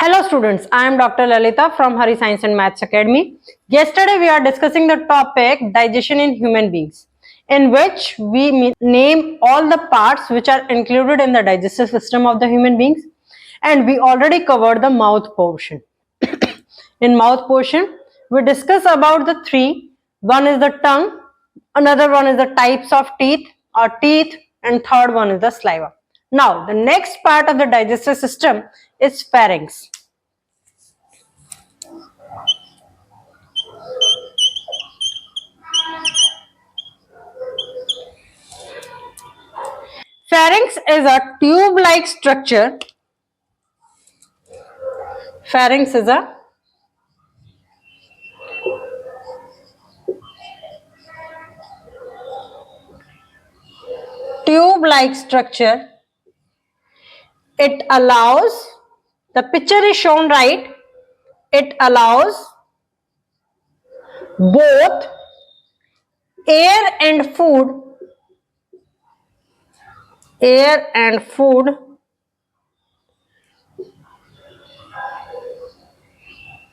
Hello students, I am Dr. Lalita from Hari Science and Maths Academy. Yesterday we are discussing the topic digestion in human beings, in which we name all the parts which are included in the digestive system of the human beings, and we already covered the mouth portion. In mouth portion, we discuss about the three. One is the tongue, another one is the types of teeth or teeth, and third one is the saliva. Now, the next part of the digestive system is pharynx. Pharynx is a tube-like structure. Pharynx is a tube-like structure. It allows, the picture is shown right, it allows both air and food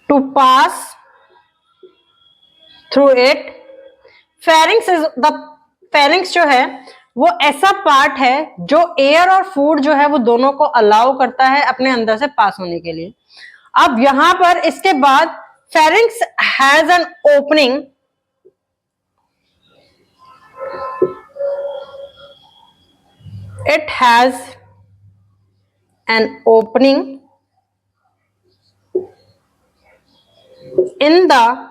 to pass through it. Pharynx जो है वो ऐसा part है जो air और food जो है वो दोनों को अलाउ करता है अपने अंदर से पास होने के लिए. अब यहां पर इसके बाद pharynx has an opening. It has an opening in the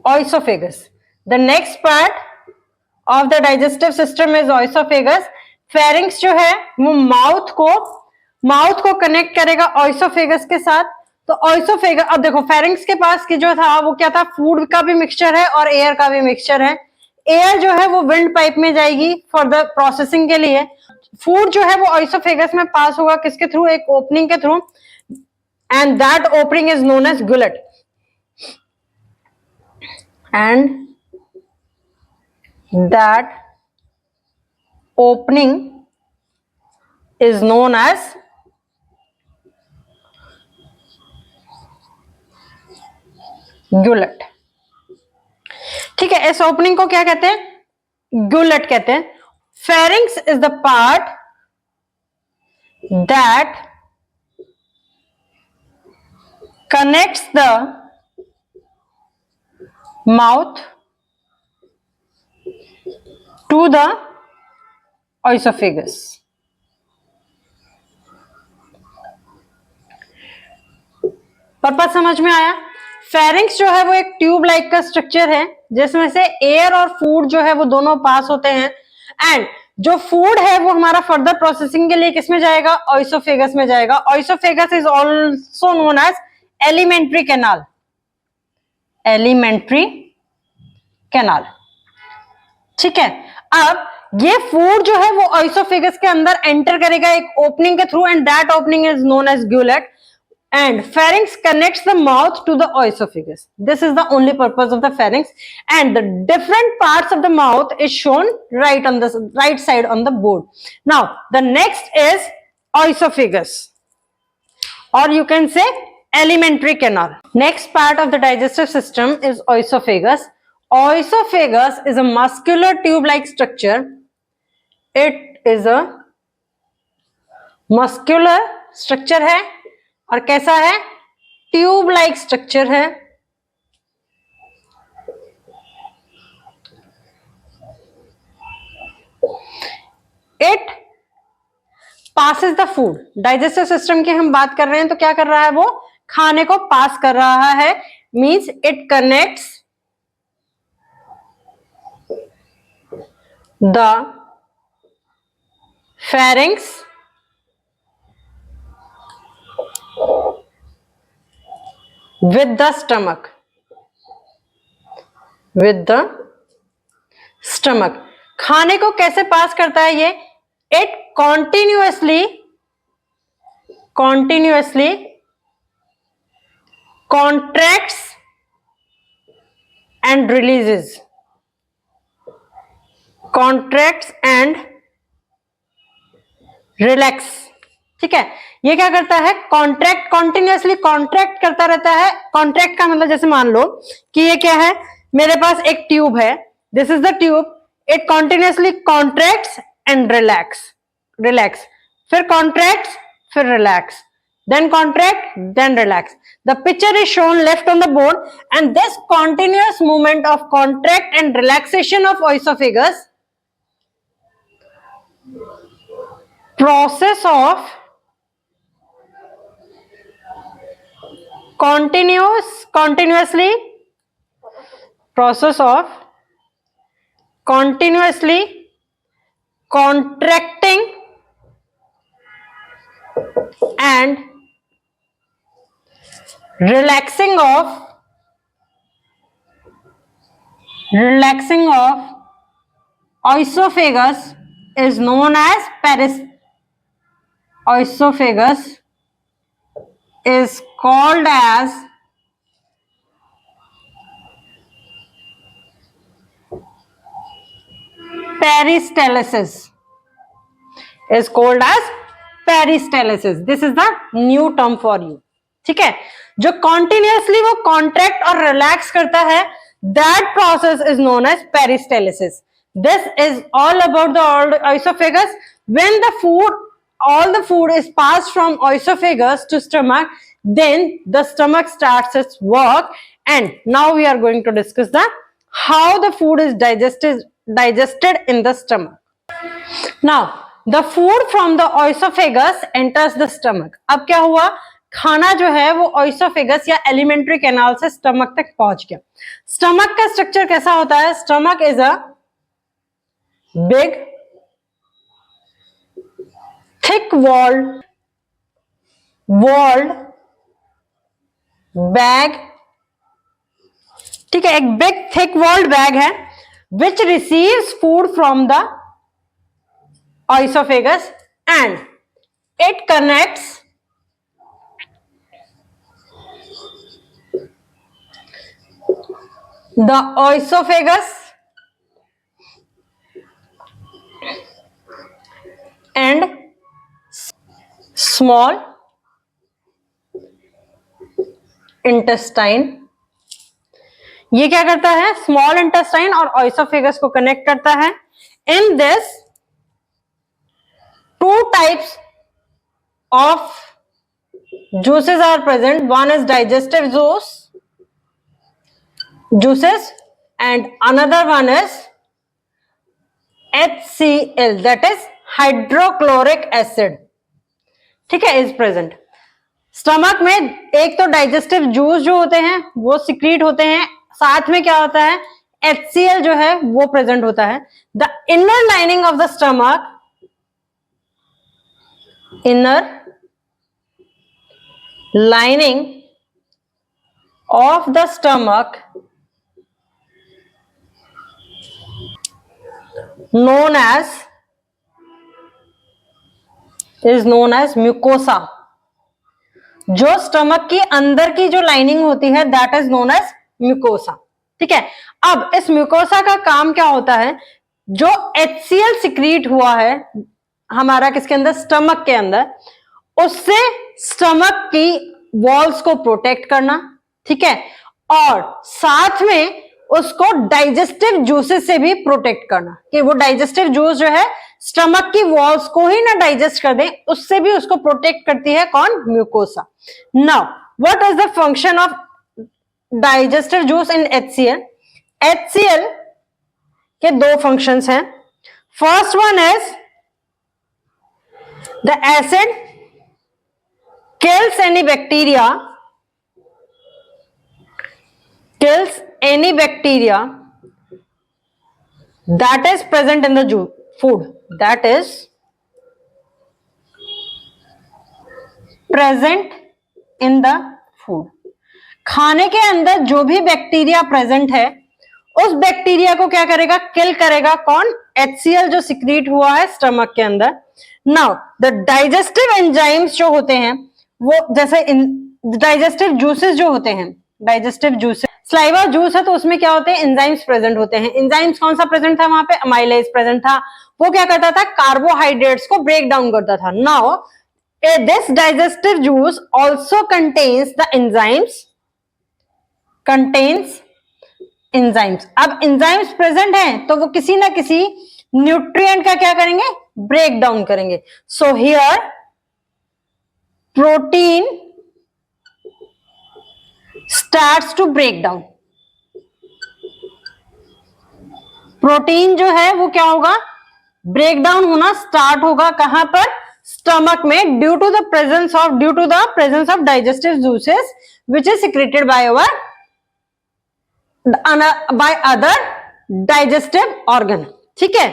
oesophagus. The next part of the digestive system is oesophagus. Pharynx जो है वो माउथ को कनेक्ट करेगा oesophagus के साथ. तो oesophagus, अब देखो pharynx के पास की जो था वो क्या था, फूड का भी मिक्सचर है और एयर का भी मिक्सचर है. एयर जो है वो विंड पाइप में जाएगी फॉर द प्रोसेसिंग के लिए. फूड जो है वो oesophagus में पास होगा किसके थ्रू, एक ओपनिंग के through, and that opening is known as gullet. And that opening is known as gullet. ठीक है, इस ओपनिंग को क्या कहते हैं, gullet कहते हैं. Pharynx is the part that connects the mouth to the oesophagus. Purpose समझ में आया. फेरिंक्स जो है वो एक ट्यूब लाइक का स्ट्रक्चर है जिसमें से एयर और फूड जो है वो दोनों पास होते हैं, एंड जो फूड है वो हमारा फर्दर प्रोसेसिंग के लिए किसमें जाएगा, ओइसोफेगस में जाएगा. Oesophagus is also known as alimentary canal. Alimentary canal. ठीक है, अब ये फूड जो है वो ओइसोफेगस के अंदर एंटर करेगा एक ओपनिंग के through, and that opening is known as gullet, and pharynx connects the mouth to the oesophagus. This is the only purpose of the pharynx, and the different parts of the mouth is shown right on the right side on the board. Now the next is oesophagus, or you can say alimentary canal. Next part of the digestive system is oesophagus. Oesophagus is a muscular tube-like structure. It is a muscular structure है और कैसा है, ट्यूब-like structure है. It passes the food. Digestive system की हम बात कर रहे हैं तो क्या कर रहा है, वो खाने को पास कर रहा है. Means it connects the pharynx with the stomach. खाने को कैसे पास करता है ये, it continuously contracts and releases. Contracts and relax. ठीक है, ये क्या करता है, कॉन्ट्रैक्ट, कॉन्टिन्यूअसली कॉन्ट्रैक्ट करता रहता है। कॉन्ट्रैक्ट का मतलब जैसे मान लो कि ये क्या है, मेरे पास एक ट्यूब है, this is the tube, it continuously contracts and relax, relax, फिर कॉन्ट्रैक्ट्स, फिर relax, then contract, then relax. The picture is shown left on the board, and this continuous movement of contract and relaxation of oesophagus, process of continuously contracting and relaxing of oesophagus is known as oesophagus is called as peristalsis, is called as peristalsis. This is the new term for you. ठीक है, जो continuously वो contract और relax करता है, that process is known as peristalsis. This is all about the oesophagus. When the food, all the food is passed from oesophagus to stomach, then the stomach starts its work. And now we are going to discuss the how the food is digested in the stomach. Now the food from the oesophagus enters the stomach. अब क्या हुआ, खाना जो है वो oesophagus या alimentary canal से stomach तक पहुंच गया। stomach का स्ट्रक्चर कैसा होता है, stomach is a big thick walled bag, ठीक है, एक big thick walled bag है which receives food from the oesophagus and it connects the oesophagus and small intestine. ये क्या करता है, स्मॉल इंटेस्टाइन और oesophagus को कनेक्ट करता है. In this, two types of juices are present. One is digestive juices and another one is HCl, that is hydrochloric acid. ठीक है, is present. स्टमक में एक तो डाइजेस्टिव जूस जो होते हैं वो सिक्रीट होते हैं, साथ में क्या होता है, HCl जो है वो प्रेजेंट होता है. The inner lining of the stomach, inner lining of the stomach is known as mucosa. जो स्टमक की अंदर की जो लाइनिंग होती है that is known as mucosa. ठीक है, अब इस म्यूकोसा का काम क्या होता है, जो HCl सिक्रीट हुआ है हमारा किसके अंदर, स्टमक के अंदर, उससे स्टमक की वॉल्स को प्रोटेक्ट करना. ठीक है, और साथ में उसको डाइजेस्टिव जूसेस से भी प्रोटेक्ट करना कि वो डाइजेस्टिव जूस जो है स्टमक की वॉल्स को ही ना डाइजेस्ट कर दे, उससे भी उसको प्रोटेक्ट करती है कौन, mucosa. Now what is the function of digestive juice in HCl? HCl के दो फंक्शंस हैं. First one is the acid kills any bacteria that is present in the food, that is present in the food. खाने के अंदर जो भी bacteria present है उस बैक्टीरिया को क्या करेगा, किल करेगा कौन, HCl जो सिक्रीट हुआ है स्टमक के अंदर. नाउ द डाइजेस्टिव एंजाइम्स जो होते हैं वो, जैसे डाइजेस्टिव जूसेस जो होते हैं, डाइजेस्टिव जूसेस, स्लाइवा जूस है तो उसमें क्या होते हैं, एंजाइम्स प्रेजेंट होते हैं. एंजाइम्स कौन सा प्रेजेंट था वहां पे, अमाइलेज प्रेजेंट था. वो क्या करता था, कार्बोहाइड्रेट्स को ब्रेक डाउन करता था. Now This digestive juice also contains the enzymes. अब enzymes present हैं तो वो किसी ना किसी न्यूट्रिएंट का क्या करेंगे, ब्रेक डाउन करेंगे. So here protein starts to break down. Protein जो है वो क्या होगा, ब्रेक डाउन होना स्टार्ट होगा. कहां पर, स्टमक में, due to the presence of digestive juices which is secreted by other digestive organ. ठीक है,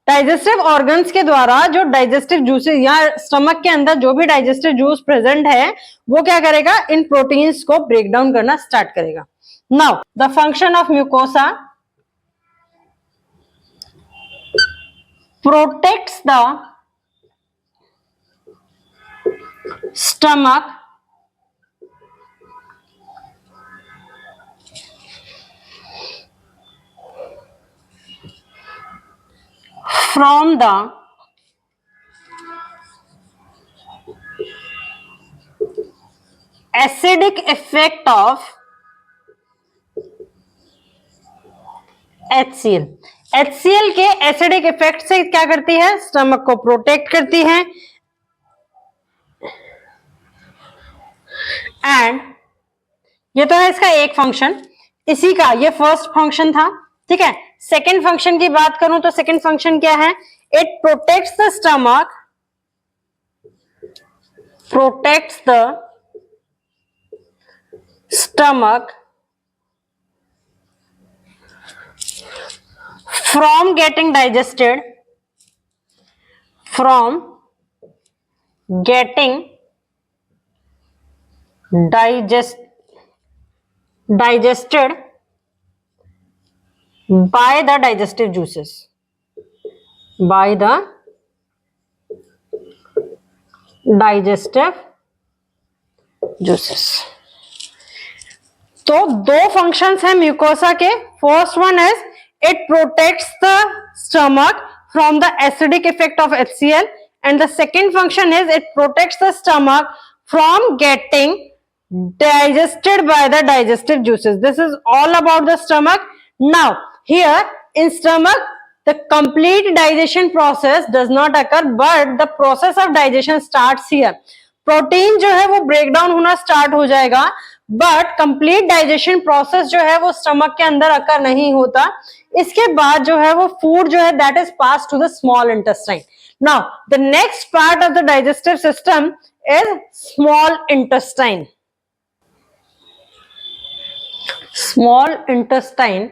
डाइजेस्टिव ऑर्गन्स के द्वारा जो डाइजेस्टिव जूसेस या स्टमक के अंदर जो भी डाइजेस्टिव जूस प्रेजेंट है वो क्या करेगा, इन प्रोटीन्स को ब्रेक डाउन करना स्टार्ट करेगा. Now the function of mucosa protects the stomach from the acidic effect of HCl. HCl के एसिडिक इफेक्ट से क्या करती है, स्टमक को प्रोटेक्ट करती है. एंड ये तो है इसका एक फंक्शन, इसी का ये फर्स्ट फंक्शन था. ठीक है, सेकंड फंक्शन की बात करूं तो सेकंड फंक्शन क्या है, it protects the stomach from getting digested by the digestive juices. तो दो फंक्शंस हैं म्यूकोसा के. First one is it protects the stomach from the acidic effect of HCl, and the second function is it protects the stomach from getting digested by the digestive juices. This is all about the stomach. Now here in stomach the complete digestion process does not occur, but the process of digestion starts here. Protein जो है वो break down होना start हो जाएगा, but complete digestion process जो है वो stomach के अंदर अकर नहीं होता. इसके बाद जो है वो फूड जो है that is pass to the small intestine. Now the next part of the digestive system is small intestine. Small intestine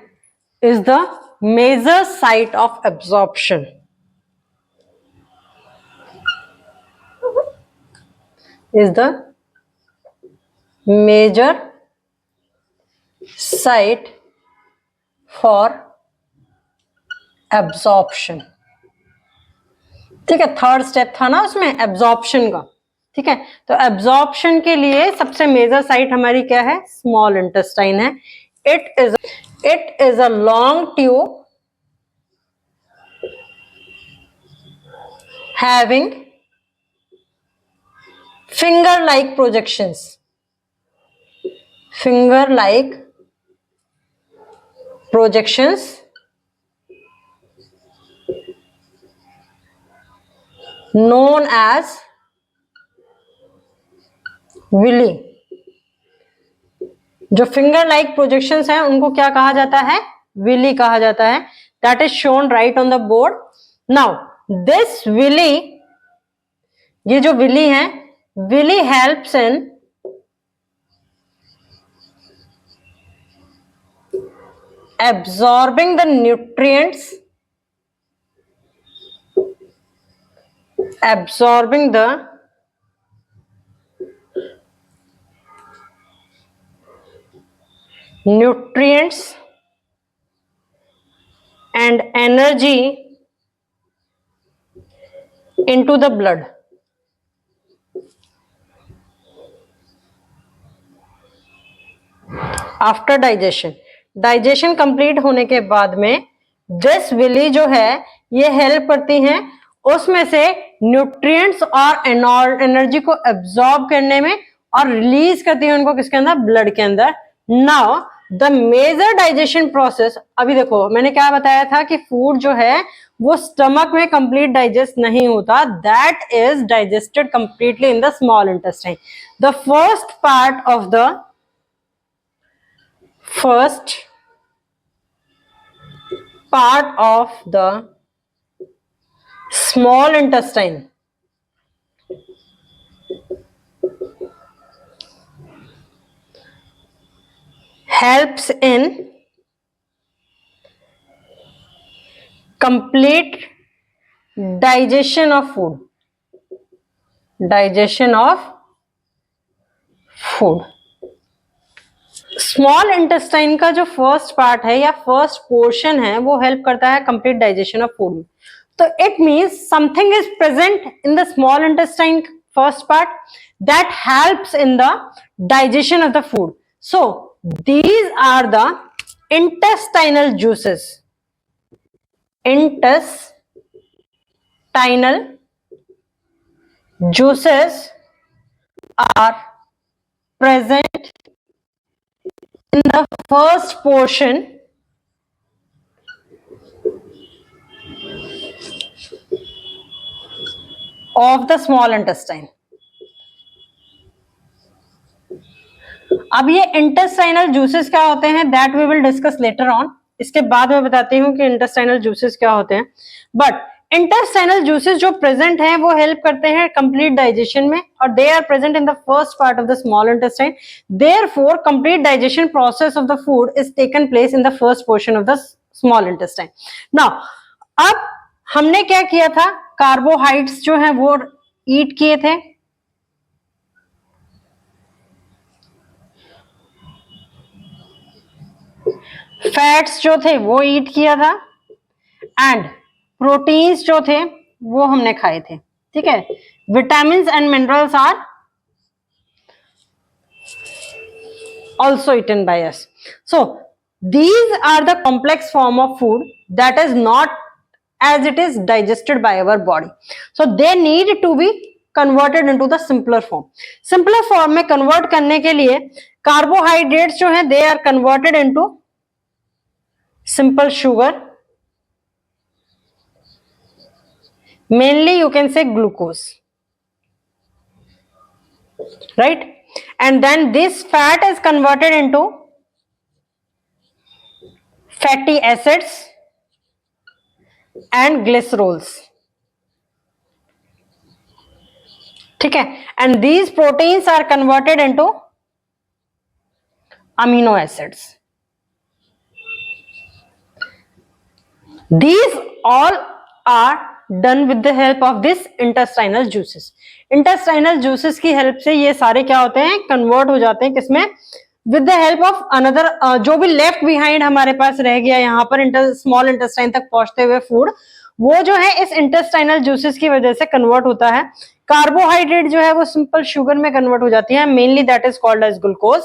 is the major site of absorption. is the major site for absorption. ठीक है, third step था ना उसमें absorption का. ठीक है, तो absorption के लिए सबसे मेजर साइट हमारी क्या है, स्मॉल इंटेस्टाइन है. It is a long tube having finger-like projections known as villi. जो फिंगर लाइक प्रोजेक्शंस हैं उनको क्या कहा जाता है, विली कहा जाता है. That is shown right on the board. Now this villi, ये जो विली है, villi helps in absorbing the nutrients, and energy into the blood. After digestion complete होने के बाद में दिस विली जो है ये हेल्प करती हैं उसमें से न्यूट्रिएंट्स और एनर्जी को एब्जॉर्ब करने में और रिलीज करती है उनको किसके अंदर, ब्लड के अंदर. Now the major digestion process, अभी देखो मैंने क्या बताया था कि फूड जो है वो स्टमक में कंप्लीट डाइजेस्ट नहीं होता, that is digested completely in the small intestine. The first part of the small intestine helps in complete digestion of food. Small intestine का जो फर्स्ट पार्ट है या फर्स्ट पोर्शन है वो हेल्प करता है कंप्लीट डाइजेशन ऑफ फूड में. तो it means something is present in the small intestine first part that helps in the digestion of the food. So these are the intestinal juices. Intestinal juices are present in the first portion of the small intestine. अब ये intestinal juices क्या होते हैं that we will discuss later on. इसके बाद मैं बताती हूँ कि इंटेस्टाइनल जूसेस क्या होते हैं. बट इंटेस्टाइनल जूसेस जो प्रेजेंट हैं वो हेल्प करते हैं कंप्लीट डाइजेशन में और they are present in the first part of the small intestine. Therefore complete digestion process of the food is taken place in the first portion of the small intestine. Now अब हमने क्या किया था, carbohydrates जो है वो ईट किए थे, फैट्स जो थे वो ईट किया था एंड प्रोटीन्स जो थे वो हमने खाए थे. ठीक है, vitamins and minerals are also eaten by us. So these are the complex form of food that is not as it is digested by our body. So they need to be converted into the simpler form. Simpler form में convert करने के लिए carbohydrates जो है they are converted into simple sugar, mainly you can say glucose, right? And then this fat is converted into fatty acids and glycerols. ठीक है, and these proteins are converted into amino acids. These all are done with the help of this intestinal juices. Intestinal juices की help से ये सारे क्या होते हैं, convert हो जाते हैं किसमें, with the help of another, जो भी लेफ्ट बिहाइंड हमारे पास रह गया यहाँ पर स्मॉल इंटेस्टाइन तक पहुंचते हुए फूड, वो जो है इस इंटेस्टाइनल जूसेस की वजह से कन्वर्ट होता है. कार्बोहाइड्रेट जो है वो सिंपल शुगर में कन्वर्ट हो जाती है, mainly that is called as glucose.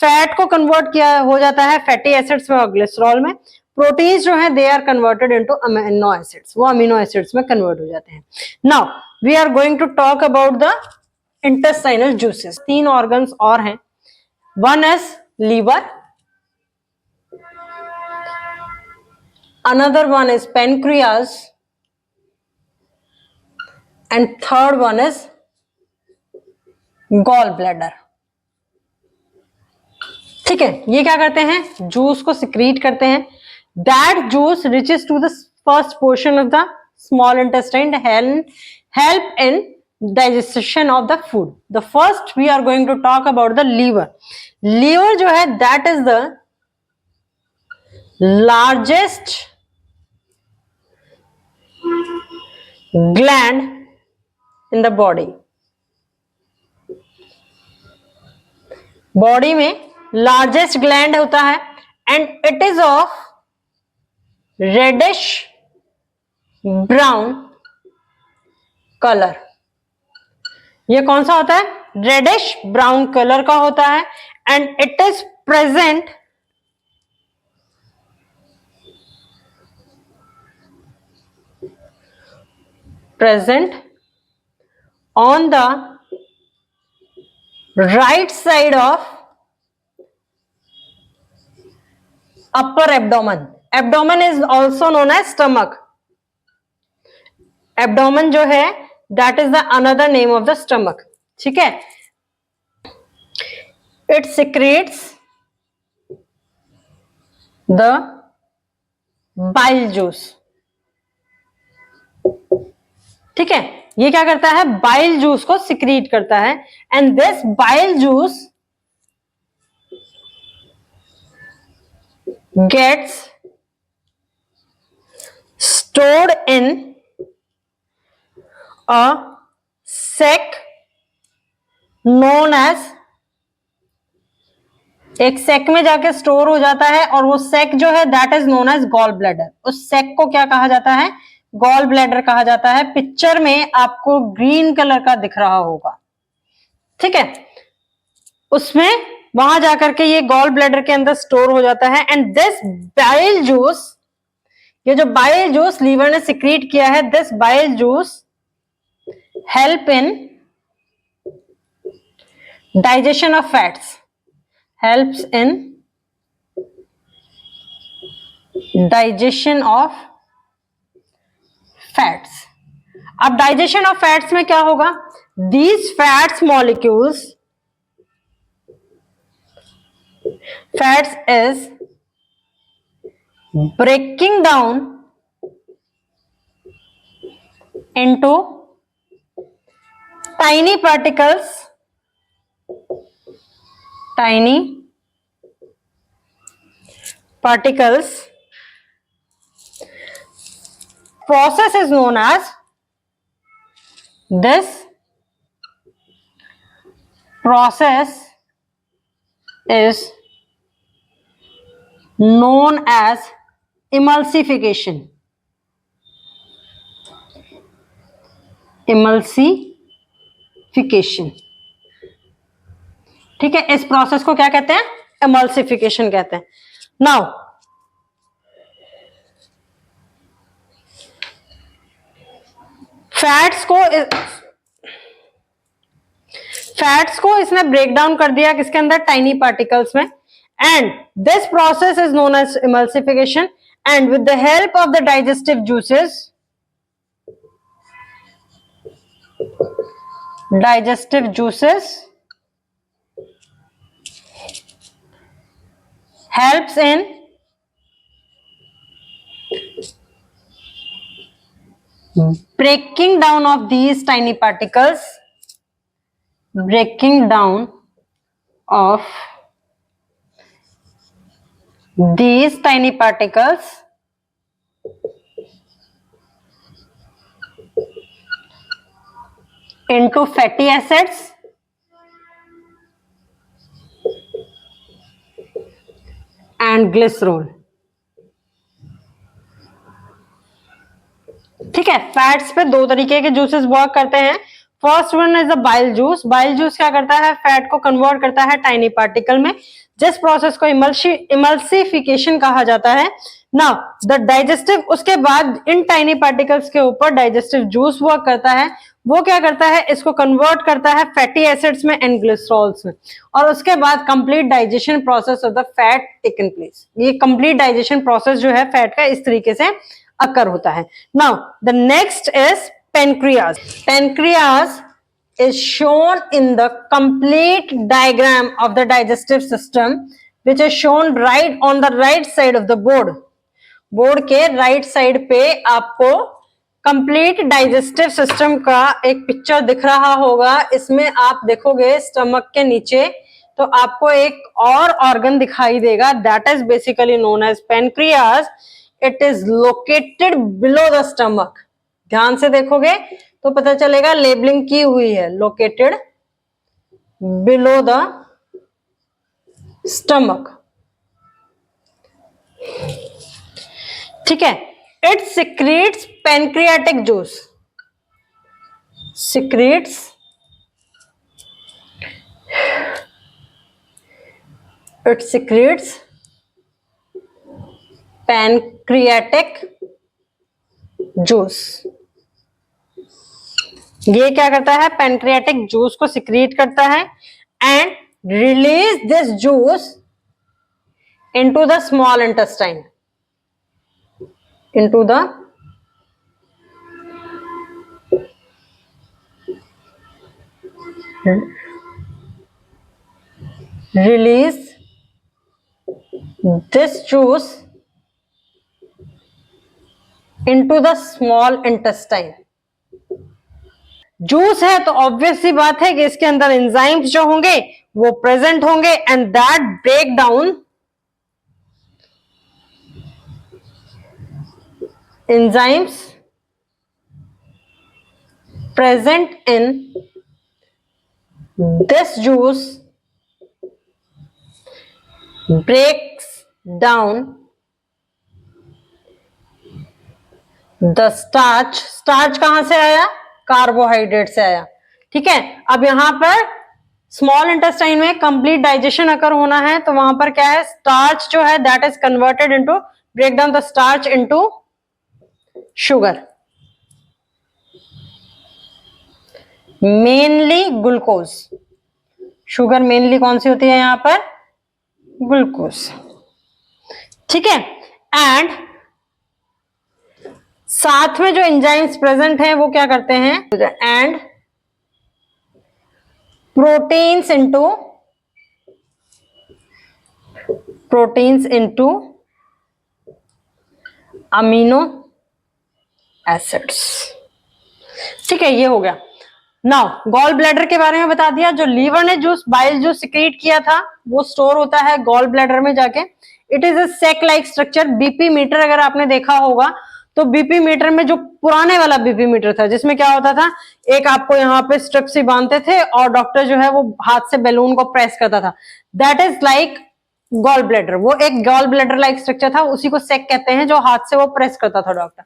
Fat को कन्वर्ट किया हो जाता है फैटी एसिड्स में और ग्लिसरॉल में. प्रोटीन्स जो है they are converted into amino acids, वो अमीनो एसिड्स में कन्वर्ट हो जाते हैं. Now we are going to talk about the intestinal juices. 3 organs और हैं. One is liver, another one is pancreas and third one is gallbladder. ठीक है, ये क्या करते हैं, जूस को सिक्रीट करते हैं. That juice reaches to the first portion of the small intestine, help in digestion of the food. The first we are going to talk about the liver. Liver जो है that is the largest gland in the body. Body में largest gland होता है and it is of reddish brown colour. ये कौन सा होता है, रेडिश ब्राउन कलर का होता है and it is present on the right side of upper abdomen. Abdomen is also known as stomach. Abdomen जो है that is the another name of the stomach. ठीक है, it secretes the bile juice. ठीक है, ये क्या करता है, बाइल जूस को सिक्रीट करता है, and this bile juice gets stored in a sac known as, एक सेक में जाके स्टोर हो जाता है, और वो सेक जो है that is known as gall bladder. उस सेक को क्या कहा जाता है, गॉल ब्लैडर कहा जाता है. पिक्चर में आपको ग्रीन कलर का दिख रहा होगा. ठीक है, उसमें वहां जाकर के ये गॉल ब्लैडर के अंदर स्टोर हो जाता है, एंड दिस बाइल जूस, ये जो बाइल जूस लीवर ने सिक्रीट किया है, this bile juice help in digestion of fats, helps in digestion of fats. अब डाइजेशन ऑफ फैट्स में क्या होगा, these fats molecules, fats is breaking down into tiny particles, process is known as, this process is known as emulsification. ठीक है, इस process को क्या कहते हैं, emulsification कहते हैं. नाउ फैट्स को इसने ब्रेक डाउन कर दिया किसके अंदर, टाइनी पार्टिकल्स में, and this process is known as emulsification, and with the help of the digestive juices helps in breaking down of these tiny particles, into fatty acids and glycerol. ठीक है, fats पे दो तरीके के juices work करते हैं. First one is the bile juice. Bile juice क्या करता है, फैट को कन्वर्ट करता है टाइनी पार्टिकल में, जिस प्रोसेस को इमल्सिफिकेशन कहा जाता है. नाउ द डाइजेस्टिव, उसके बाद इन टाइनी पार्टिकल्स के ऊपर डाइजेस्टिव जूस वर्क करता है. वो क्या करता है, इसको कन्वर्ट करता है फैटी एसिड्स में एंड ग्लिसरॉल्स में, और उसके बाद complete digestion process of the fat taken place. ये कंप्लीट डाइजेशन प्रोसेस जो है फैट का इस तरीके से अकर होता है. Now the next is pancreas. Pancreas is shown in the complete diagram of the digestive system, which is shown right on the right side of the board. Board के right side पे आपको complete digestive system का एक picture दिख रहा होगा. इसमें आप देखोगे स्टमक के नीचे तो आपको एक और ऑर्गन दिखाई देगा, that is basically known as pancreas. It is located below the stomach. ध्यान से देखोगे तो पता चलेगा लेबलिंग की हुई है, लोकेटेड बिलो द स्टमक. ठीक है, it secretes pancreatic juice, it secretes pancreatic juice. ये क्या करता है, पैनक्रियाटिक जूस को सिक्रीट करता है and release this juice into the small intestine, into the release this juice into the small intestine. Juice है तो ऑब्वियस सी बात है कि इसके अंदर एंजाइम्स जो होंगे वो प्रेजेंट होंगे and that break down enzymes present in this juice breaks down the starch. स्टार्च कहां से आया, कार्बोहाइड्रेट से आया, ठीक है। अब यहां पर स्मॉल इंटेस्टाइन में कंप्लीट डाइजेशन अकर होना है, तो वहां पर क्या है, स्टार्च जो है that is converted into, break down the starch into sugar, mainly glucose. Sugar mainly कौन सी होती है यहां पर, ग्लूकोज, ठीक है। एंड साथ में जो एंजाइम्स प्रेजेंट हैं वो क्या करते हैं, and proteins into amino acids, ठीक है। ये हो गया। नाउ गॉल ब्लैडर के बारे में बता दिया। जो लीवर ने जूस, बाइल जूस सिक्रीट किया था वो स्टोर होता है गॉल ब्लैडर में जाके। It is a sac like structure. BP meter अगर आपने देखा होगा तो बीपी मीटर में जो पुराने वाला बीपी मीटर था जिसमें क्या होता था, एक आपको यहाँ पे स्ट्रिप सी बांधते थे और डॉक्टर जो है वो हाथ से बैलून को प्रेस करता था, that is like gall bladder. वो एक गॉल ब्लैडर लाइक स्ट्रक्चर था, उसी को सेक कहते हैं, जो हाथ से वो प्रेस करता था डॉक्टर।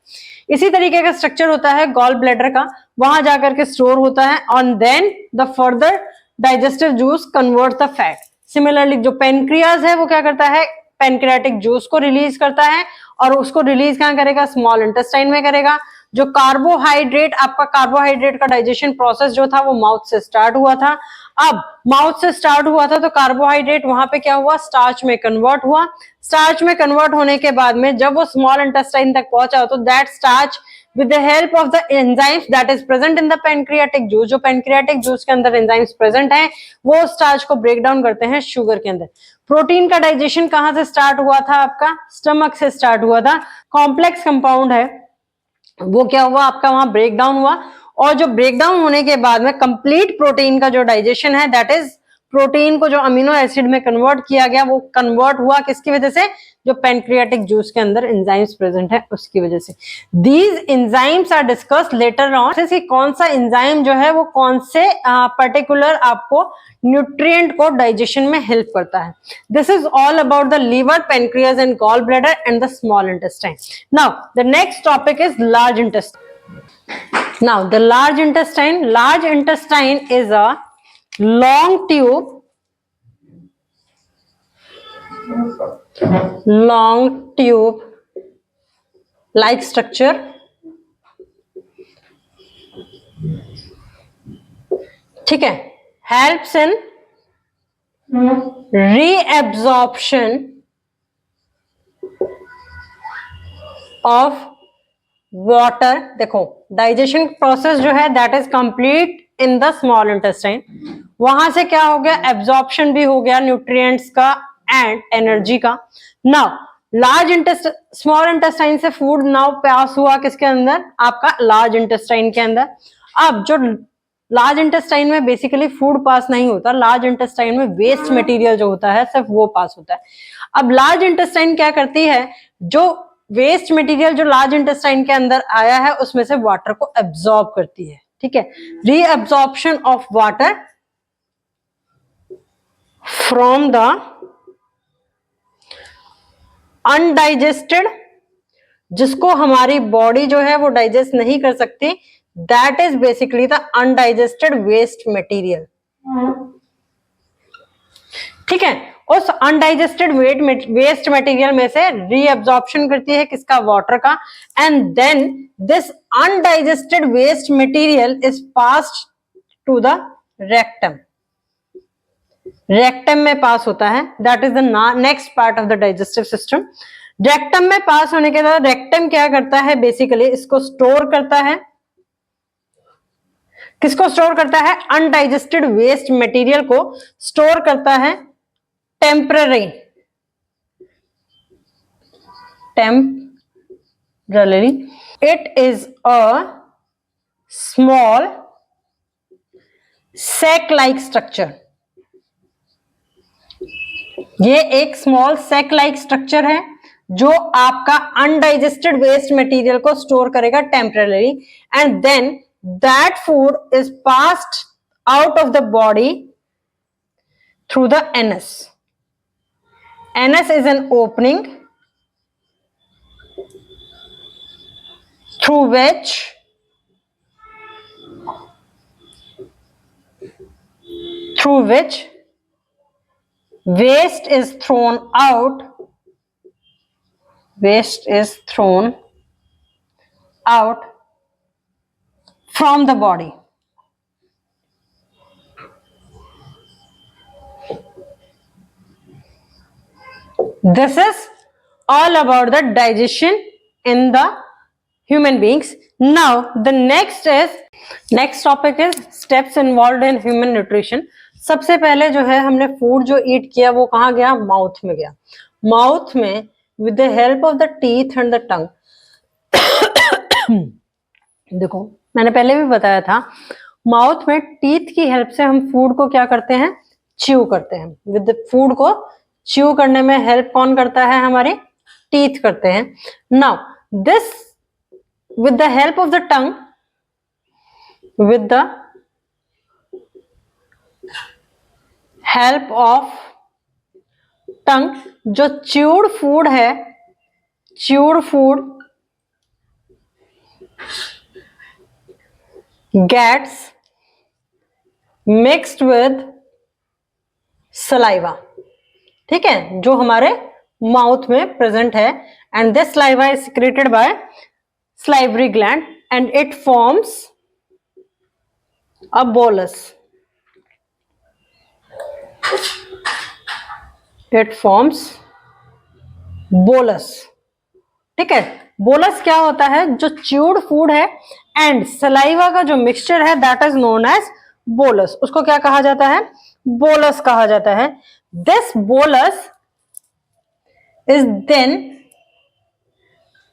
इसी तरीके का स्ट्रक्चर होता है गॉल ब्लैडर का, वहां जाकर के स्टोर होता है और then the further digestive juice convert the fat. Similarly जो पेनक्रियाज है वो क्या करता है, पेनक्रियाटिक जूस को रिलीज करता है और उसको रिलीज कहां करेगा, स्मॉल इंटेस्टाइन में करेगा। जो कार्बोहाइड्रेट, आपका कार्बोहाइड्रेट का डाइजेशन प्रोसेस जो था वो माउथ से स्टार्ट हुआ था। अब माउथ से स्टार्ट हुआ था तो कार्बोहाइड्रेट वहां पे क्या हुआ, स्टार्च में कन्वर्ट हुआ। स्टार्च में कन्वर्ट होने के बाद में जब वो स्मॉल इंटेस्टाइन तक पहुंचा तो that starch with the help of the enzymes that is present in the pancreatic juice, जो pancreatic juice के अंदर enzymes present हैं वो स्टार्च को ब्रेक डाउन करते हैं शुगर के अंदर। प्रोटीन का डाइजेशन कहां से स्टार्ट हुआ था, आपका स्टमक से स्टार्ट हुआ था। कॉम्प्लेक्स कंपाउंड है वो क्या हुआ, आपका वहां ब्रेक डाउन हुआ और जो ब्रेक डाउन होने के बाद में कंप्लीट प्रोटीन का जो डाइजेशन है दैट इज, प्रोटीन को जो अमीनो एसिड में कन्वर्ट किया गया वो कन्वर्ट हुआ किसकी वजह से, जो पेनक्रियाटिक जूस के अंदर एंजाइम्स प्रेजेंट है उसकी वजह से। These enzymes are discussed later on, जैसे कौन सा एंजाइम जो है वो कौन से पर्टिकुलर आपको न्यूट्रिएंट को डाइजेशन में हेल्प करता है। This is all about the liver, pancreas and gall bladder and the small intestine. Now the next topic is large intestine. Now the large intestine, large intestine is a long tube like structure, ठीक है, helps in reabsorption of water। देखो digestion process जो है that is complete in the small intestine, वहां से क्या हो गया, एब्जॉर्प्शन भी हो गया न्यूट्रिएंट्स का एंड एनर्जी का। Now large intestine, small intestine से फूड नाउ पास हुआ किसके अंदर, आपका लार्ज इंटेस्टाइन के अंदर। अब जो लार्ज इंटेस्टाइन में बेसिकली फूड पास नहीं होता, लार्ज इंटेस्टाइन में वेस्ट मटेरियल जो होता है सिर्फ वो पास होता है। अब लार्ज इंटेस्टाइन क्या करती है, जो वेस्ट मटेरियल जो लार्ज इंटेस्टाइन के अंदर आया है उसमें से वाटर को एब्जॉर्ब करती है, ठीक है। Reabsorption of water from the undigested, जिसको हमारी बॉडी जो है वो डाइजेस्ट नहीं कर सकती, that is basically the undigested waste material, ठीक है। उस अनडाइजेस्टेड वेस्ट मटेरियल में से रीअब्जॉर्प्शन करती है किसका, वाटर का, and then this undigested waste material is passed to the rectum, rectum में पास होता है, that is the next part of the digestive system. Rectum में पास होने के बाद रेक्टम क्या करता है, बेसिकली इसको स्टोर करता है, किसको स्टोर करता है, अनडाइजेस्टेड वेस्ट मटेरियल को स्टोर करता है temporary, it is a small sac like structure, ये एक स्मॉल सैक लाइक स्ट्रक्चर है जो आपका अनडाइजेस्टेड वेस्ट मटेरियल को स्टोर करेगा temporary, and then that food is passed out of the body through the anus. Anus is an opening through which waste is thrown out from the body. This is all about the digestion in the human beings. Now the next topic is steps involved in human nutrition. सबसे पहले जो है हमने food जो ईट किया वो कहाँ गया, माउथ में गया। माउथ में with the help of the teeth and the tongue, देखो मैंने पहले भी बताया था, माउथ में टीथ की हेल्प से हम फूड को क्या करते हैं, च्यू करते हैं। विद द फूड को च्यू करने में हेल्प कौन करता है, हमारे टीथ करते हैं। Now this with the help of the tongue, with the help of tongue, जो chewed food है, chewed food gets mixed with saliva, ठीक है, जो हमारे माउथ में प्रेजेंट है, and this saliva is secreted by salivary gland and it forms a bolus. It forms bolus, ठीक है। बोलस क्या होता है, जो च्यूड फूड है एंड सलाइवा का जो मिक्सचर है that is known as bolus, उसको क्या कहा जाता है, बोलस कहा जाता है। This bolus is then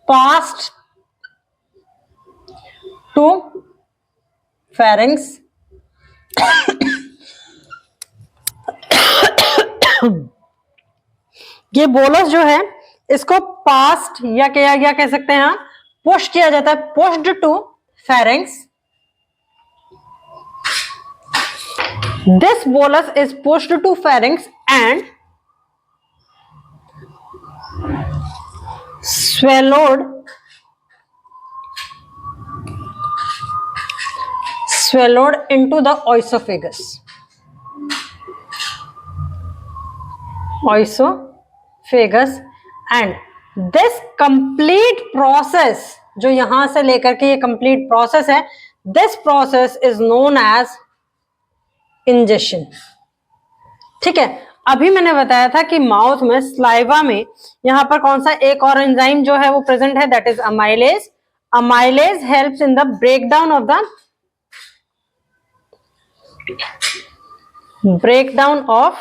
passed to pharynx, ये बोलस जो है इसको पास्ट या क्या कह सकते हैं, पुश किया जाता है, pushed to pharynx. This bolus is pushed to pharynx and swallowed into the oesophagus. And this complete process, जो यहां से लेकर के ये complete process है, this process is known as ingestion, ठीक है। अभी मैंने बताया था कि माउथ में, स्लाइवा में, यहां पर कौन सा एक और एंजाइम जो है वो प्रेजेंट है, that is amylase. Amylase helps in the breakdown of the breakdown of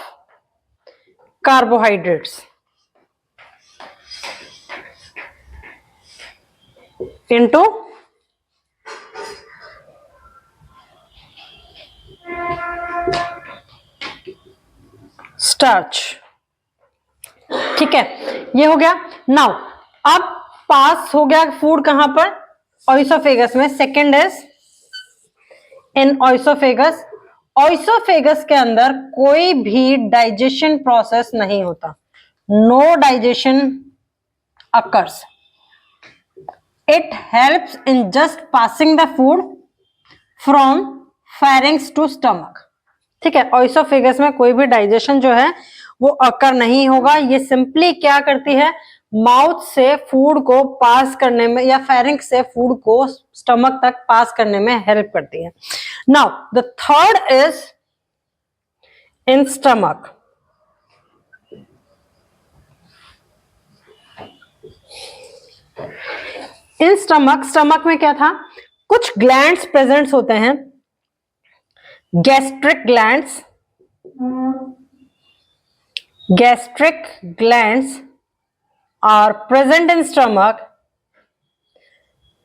carbohydrates into starch, ठीक है, ये हो गया। नाउ अब पास हो गया फूड कहां पर, ऑइसोफेगस में। Second is in oesophagus. Oesophagus के अंदर कोई भी डाइजेशन प्रोसेस नहीं होता, no digestion occurs. It helps in just passing the food from pharynx to stomach, ठीक है। ऑइसोफेगस में कोई भी डाइजेशन जो है वो अकर नहीं होगा। ये सिंपली क्या करती है, माउथ से फूड को पास करने में या फेरिंक्स से फूड को स्टमक तक पास करने में हेल्प करती है। Now the third is in stomach. In stomach, stomach में क्या था, कुछ ग्लैंड्स प्रेजेंट होते हैं, gastric glands. Gastric glands are present in stomach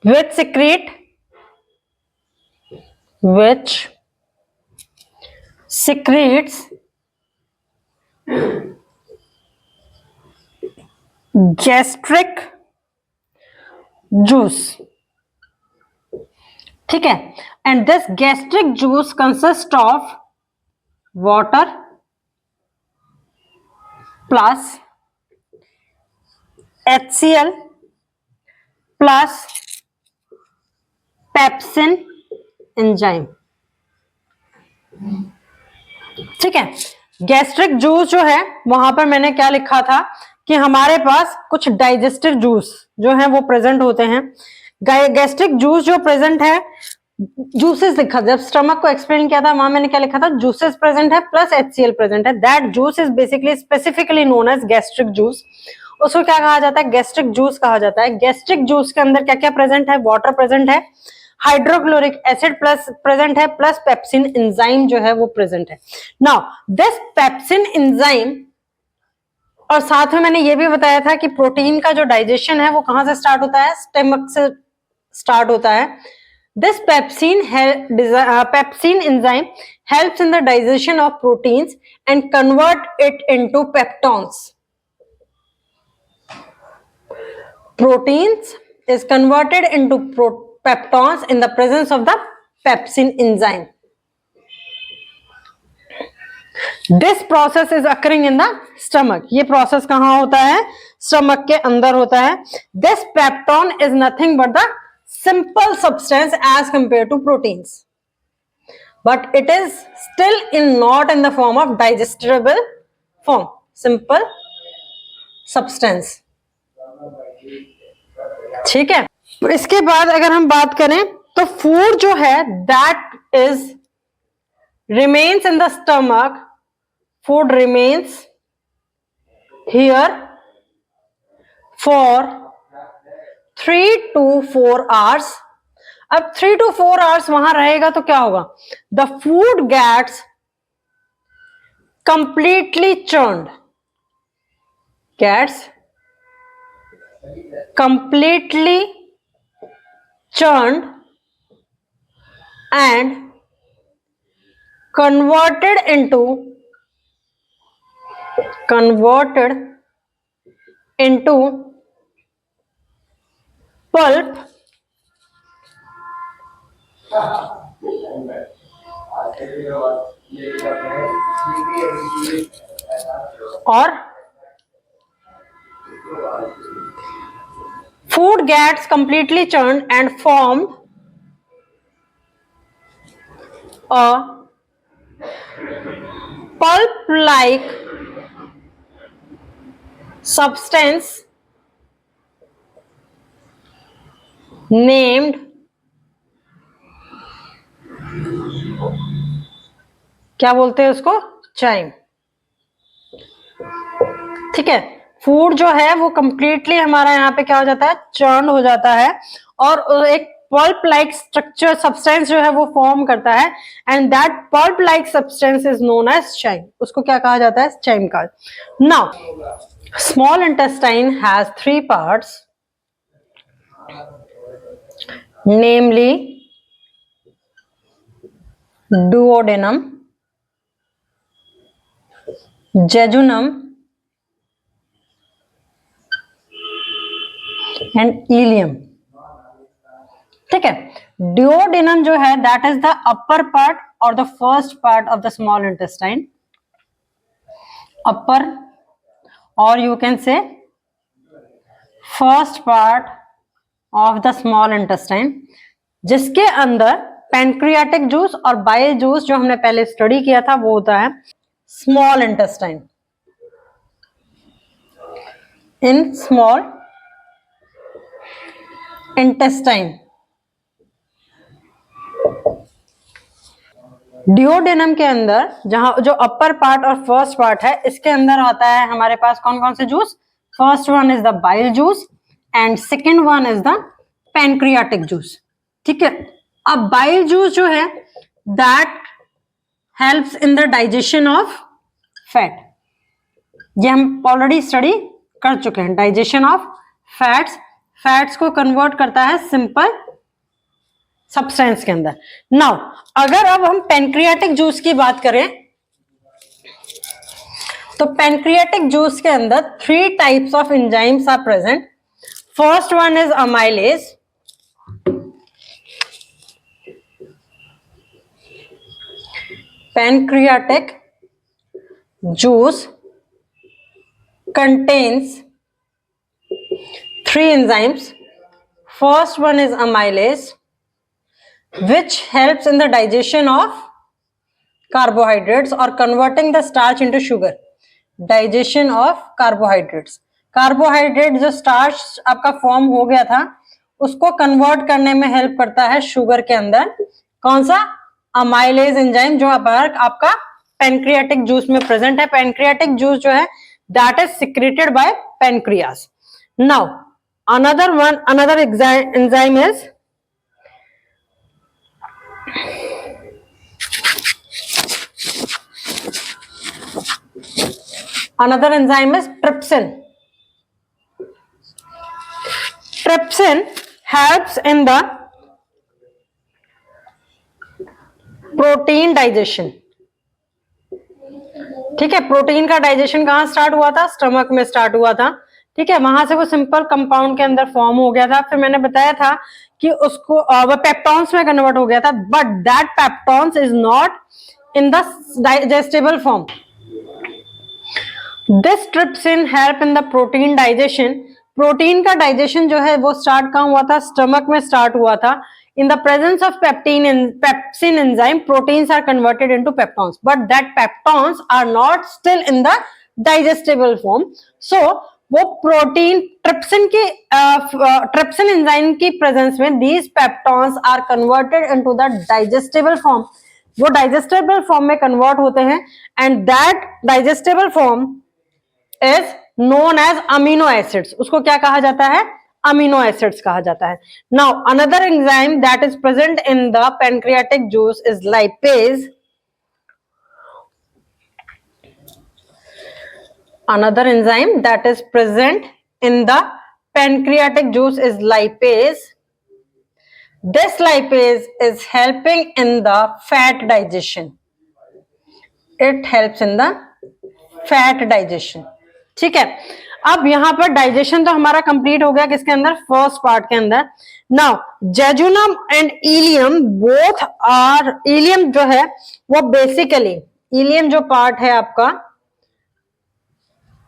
which secretes gastric juice, ठीक है। and this gastric juice consists of water plus HCl plus pepsin enzyme, ठीक है। गैस्ट्रिक जूस जो है वहां पर मैंने क्या लिखा था कि हमारे पास कुछ डाइजेस्टिव जूस जो है वो प्रेजेंट होते हैं। गैस्ट्रिक जूस जो प्रेजेंट है, जूसेस लिखा, जब स्टमक को एक्सप्लेन किया था वहां मैंने क्या लिखा था, जूसेस प्रेजेंट है प्लस HCl प्रेजेंट है। That juice is basically specifically known as gastric juice. उसको क्या कहा जाता है, गैस्ट्रिक जूस कहा जाता है। गैस्ट्रिक जूस के अंदर क्या क्या प्रेजेंट है, वाटर प्रेजेंट है, हाइड्रोक्लोरिक एसिड प्लस प्रेजेंट है, प्लस पेप्सिन एंजाइम जो है वो प्रेजेंट है। नाउ दिस पेप्सिन एंजाइम, और साथ में मैंने ये भी बताया था कि प्रोटीन का जो डाइजेशन है वो कहां से स्टार्ट होता है, स्टमक से स्टार्ट होता है। This pepsin enzyme helps in the digestion of proteins and convert it into peptones. Proteins is converted into peptones in the presence of the pepsin enzyme. This process is occurring in the stomach. ये process कहाँ होता है, stomach के अंदर होता है। This peptone is nothing but the simple substance as compared to proteins, but it is still not in the form of digestible form, simple substance, ठीक है। इसके बाद अगर हम बात करें तो फूड जो है that is remains in the stomach, food remains here for 3 to 4 hours. अब 3 to 4 hours वहां रहेगा तो क्या होगा, the food gets completely churned, gets completely churned and converted into pulp or food gets completely churned and formed a pulp-like substance named, क्या बोलते हैं उसको, चाइम, ठीक है। फूड जो है वो कंप्लीटली हमारा यहाँ पे क्या हो जाता है, चर्न हो जाता है और एक पल्प लाइक स्ट्रक्चर सब्सटेंस जो है वो फॉर्म करता है and that pulp like substance is known as chyme. उसको क्या कहा जाता है, चाइम का। Now small intestine has 3 parts, namely duodenum, jejunum and ileum, ठीक है। duodenum जो है that is the upper part or the first part of the small intestine, upper or you can say first part of the small intestine, जिसके अंदर pancreatic juice और bile juice जो हमने पहले स्टडी किया था वो होता है small intestine, in small intestine. Duodenum के अंदर जहां जो अपर पार्ट और फर्स्ट पार्ट है, इसके अंदर आता है हमारे पास कौन कौन से juice? First one is the bile juice and second one is the pancreatic juice. ठीक है, अब बाइल जूस जो है that helps in the digestion of fat. ये हम ऑलरेडी स्टडी कर चुके हैं। डाइजेशन ऑफ फैट्स, फैट्स को कन्वर्ट करता है सिंपल सब्सटेंस के अंदर। नाउ अगर अब हम पैनक्रियाटिक जूस की बात करें तो पैनक्रियाटिक जूस के अंदर 3 types of enzymes are present. First one is amylase, pancreatic juice contains 3 enzymes. First one is amylase, which helps in the digestion of carbohydrates or converting the starch into sugar. Digestion of carbohydrates. Carbohydrate जो starch आपका form हो गया था उसको convert करने में help करता है शुगर के अंदर। कौन सा? अमाइलेज एंजाइम, जो आपका पैनक्रियाटिक जूस में प्रेजेंट है। पैनक्रियाटिक जूस जो है that is secreted bye pancreas. Now another enzyme is trypsin. Trypsin helps in the protein digestion. ठीक है, प्रोटीन का डाइजेशन कहां स्टार्ट हुआ था? स्टमक में स्टार्ट हुआ था। ठीक है, वहां से वो सिंपल कंपाउंड के अंदर फॉर्म हो गया था। फिर मैंने बताया था कि उसको वो पेप्टॉन्स में कन्वर्ट हो गया था, but that peptones is not in the digestible form. This trypsin help in the protein digestion. Protein का डाइजेशन जो है वो स्टार्ट कहां हुआ था? स्टमक में स्टार्ट हुआ था। In the presence of pepsin enzyme, proteins are converted into peptones, but that peptones are not still in the digestible form. So वो प्रोटीन ट्रिप्सिन एंजाइम की प्रेजेंस में these peptones are converted into the digestible form. वो digestible form में convert होते हैं and that digestible form is known as amino acids. उसको क्या कहा जाता है? अमीनो एसिड्स कहा जाता है। Now another enzyme that is present in the pancreatic juice is lipase. Another enzyme that is present in the pancreatic juice is lipase. This lipase is helping in the fat digestion. It helps in the fat digestion. ठीक है, अब यहां पर digestion तो हमारा complete हो गया किसके अंदर? फर्स्ट पार्ट के अंदर। Now jejunum and ileum both are, ileum जो है वो बेसिकली, इलियम जो पार्ट है आपका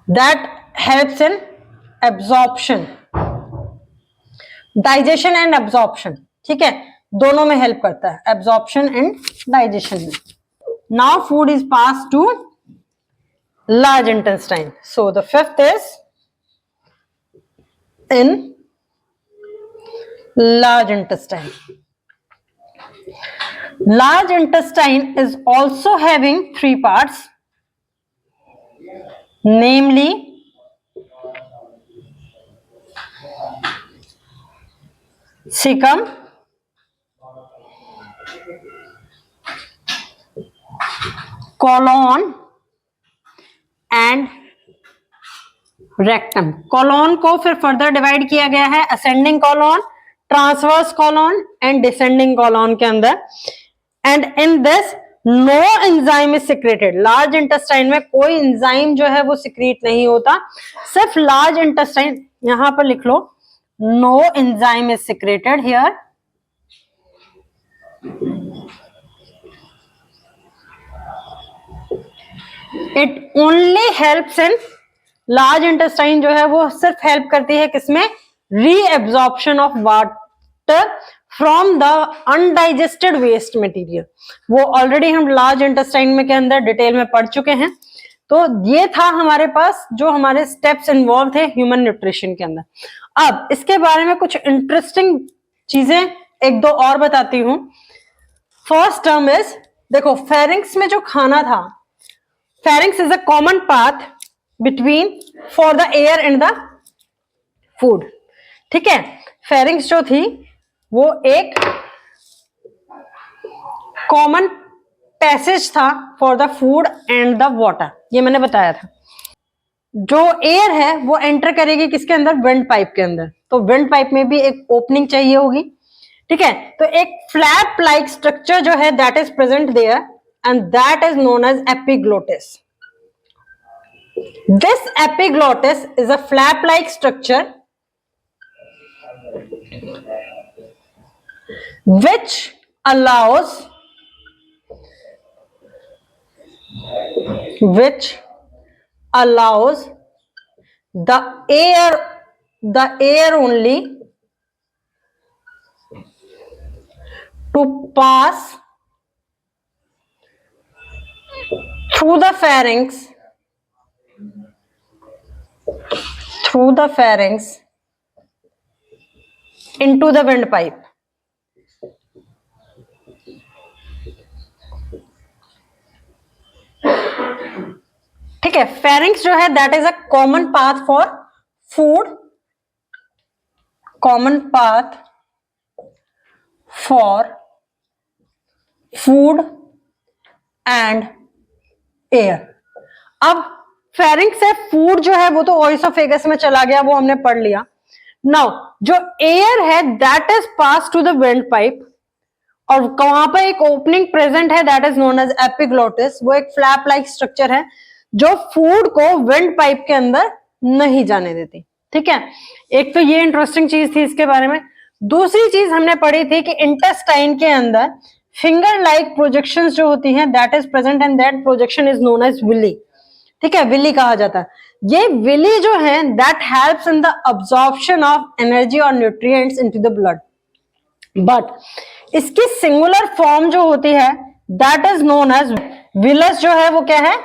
that helps in absorption, digestion and absorption. ठीक है, दोनों में हेल्प करता है, एब्जॉर्प्शन एंड डाइजेशन में। Now food is pass to large intestine. So the fifth is in large intestine. Large intestine is also having 3 parts, namely cecum, colon and rectum. Colon को फिर further divide किया गया है ascending colon, transverse colon and descending colon के अंदर। And in this no enzyme is secreted. Large intestine में कोई enzyme जो है वो सिक्रीट नहीं होता, सिर्फ लार्ज इंटेस्टाइन, यहां पर लिख लो no enzyme is secreted here. It only helps in large intestine, जो है वो सिर्फ हेल्प करती है किसमें? Reabsorption of water from the undigested waste material. वो ऑलरेडी हम लार्ज इंटेस्टाइन में के अंदर डिटेल में पढ़ चुके हैं। तो ये था हमारे पास जो हमारे स्टेप्स इन्वॉल्व थे ह्यूमन न्यूट्रिशन के अंदर। अब इसके बारे में कुछ इंटरेस्टिंग चीजें एक दो और बताती हूं। फर्स्ट टर्म इज, देखो फेरिंग्स में जो खाना था, pharynx is a common path between for the air and the food. ठीक है, फेरिंग्स जो थी वो एक कॉमन पैसेज था for the food and the water, ये मैंने बताया था। जो एयर है वो एंटर करेगी किसके अंदर, वेंट पाइप के अंदर, तो वेंट पाइप में भी एक ओपनिंग चाहिए होगी। ठीक है, तो एक फ्लैप लाइक स्ट्रक्चर जो है that is present there and that is known as epiglottis. This epiglottis is a flap like structure which allows the air only to pass through the pharynx into the windpipe. ठीक है, pharynx जो है that is a common path for food, common path for food and air. अब pharynx से food जो है वो तो ओइसोफेगस में चला गया, वो हमने पढ़ लिया। नाउ जो एयर है that is pass to the wind pipe, और वहां पर एक ओपनिंग प्रेजेंट है that is known as epiglottis. वो एक फ्लैप लाइक स्ट्रक्चर है जो फूड को वेंट पाइप के अंदर नहीं जाने देती। ठीक है, एक तो ये इंटरेस्टिंग चीज थी इसके बारे में। दूसरी चीज हमने पढ़ी थी कि इंटेस्टाइन के अंदर फिंगर लाइक प्रोजेक्शंस जो होती हैं that is present and that projection is known as villi. ठीक है, विली कहा जाता है। ये विली जो है that helps in the absorption of energy और nutrients into the blood, but इसकी सिंगुलर फॉर्म जो होती है that is known as villus. जो है वो क्या है,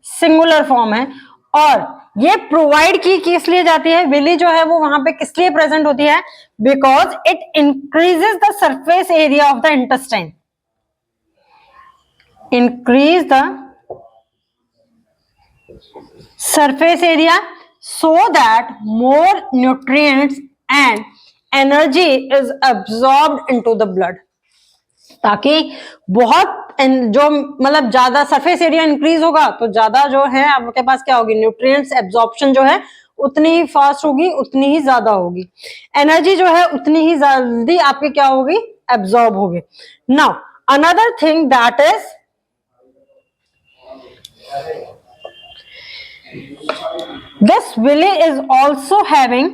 सिंगुलर फॉर्म है। और ये प्रोवाइड की किस लिए जाती है, विली जो है वो वहां पे किस लिए प्रेजेंट होती है, because it increases the surface area of the intestine, increase the surface area so that more nutrients and energy is absorbed into the blood, ताकि बहुत जो मतलब ज्यादा सरफेस एरिया इंक्रीज होगा तो ज्यादा जो है आपके पास क्या होगी, न्यूट्रिएंट्स एब्जॉर्प्शन जो है उतनी ही फास्ट होगी, उतनी ही ज्यादा होगी, एनर्जी जो है उतनी ही जल्दी आपकी क्या होगी, एब्जॉर्ब होगी। Now another thing that is this villi is also having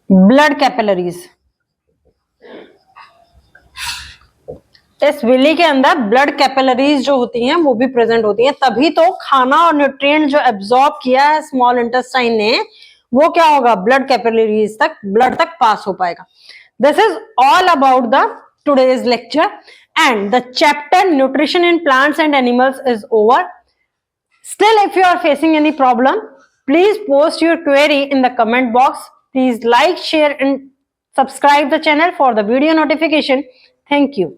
blood capillaries। इस विली के अंदर ब्लड कैपिलरीज जो होती हैं वो भी प्रेजेंट होती हैं, तभी तो खाना और न्यूट्रिएंट जो एब्जॉर्ब किया है स्मॉल इंटेस्टाइन ने वो क्या होगा, ब्लड कैपिलरीज तक, ब्लड तक पास हो पाएगा। This is all about the today's lecture and the chapter nutrition in plants and animals is over. Still, if you are facing any problem, please post your query in the comment box. Please like, share and subscribe the channel for the video notification. Thank you.